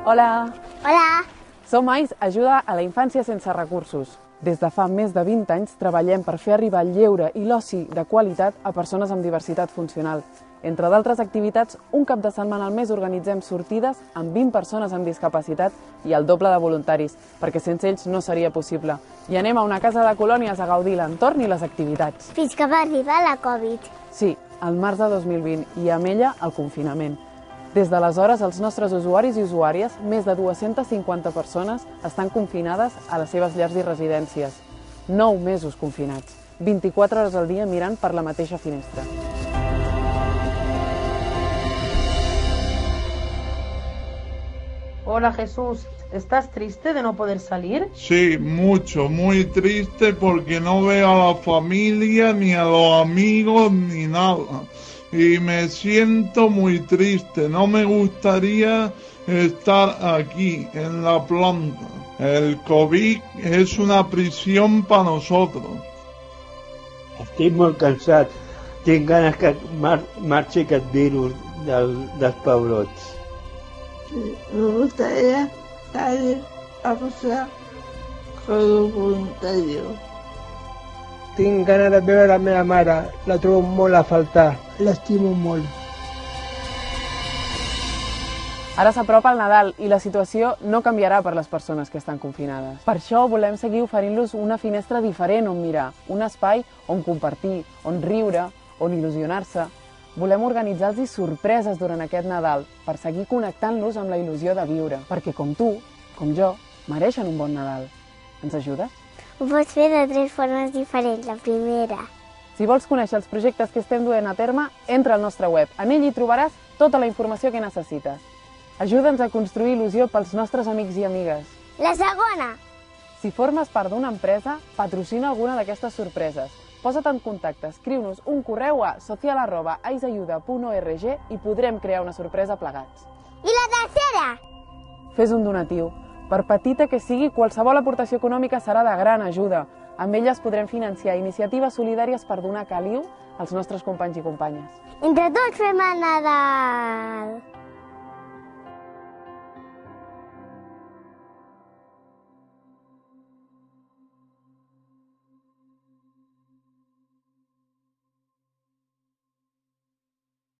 Hola! Hola! Som AIS Ajuda a la Infància Sense Recursos. Des de fa més de 20 anys treballem per fer arribar el lleure i l'oci de qualitat a persones amb diversitat funcional. Entre d'altres activitats, un cap de setmana al mes organitzem sortides amb 20 persones amb discapacitat i el doble de voluntaris, perquè sense ells no seria possible. I anem a una casa de colònies a gaudir l'entorn i les activitats. Fins que va arribar la Covid. Sí, al març de 2020 i amb ella el confinament. Des d'aleshores, els nostres usuaris i usuàries, més de 250 persones, estan confinades a les seves llars i residències. 9 mesos confinats, 24 hores al dia mirant per la mateixa finestra. Hola Jesús, ¿estás triste de no poder salir? Sí, mucho, muy triste porque no veo a la familia, ni a los amigos, ni nada. Y me siento muy triste, no me gustaría estar aquí, en la planta. El COVID es una prisión para nosotros. Estic molt cansat, tinc ganes que marxi aquest virus dels pebrots. Me gustaría salir a pasar con un voluntario. Tinc ganes de veure la meva mare, la trobo molt a faltar, l'estimo molt. Ara s'apropa el Nadal i la situació no canviarà per les persones que estan confinades. Per això volem seguir oferint-los una finestra diferent on mirar, un espai on compartir, on riure, on il·lusionar-se. Volem organitzar-los sorpreses durant aquest Nadal per seguir connectant-los amb la il·lusió de viure, perquè com tu, com jo, mereixen un bon Nadal. Ens ajudes? Ho pots fer de 3 formes diferents. La primera. Si vols conèixer els projectes que estem duent a terme, entra al nostre web. En ell hi trobaràs tota la informació que necessites. Ajuda'ns a construir il·lusió pels nostres amics i amigues. La segona. Si formes part d'una empresa, patrocina alguna d'aquestes sorpreses. Posa't en contacte, escriu-nos un correu a social@aisayuda.org i podrem crear una sorpresa plegats. I la tercera. Fes un donatiu. Per petita que sigui, qualsevol aportació econòmica serà de gran ajuda. Amb elles podrem financiar iniciatives solidàries per donar caliu als nostres companys i companyes. Entre tots fem el Nadal!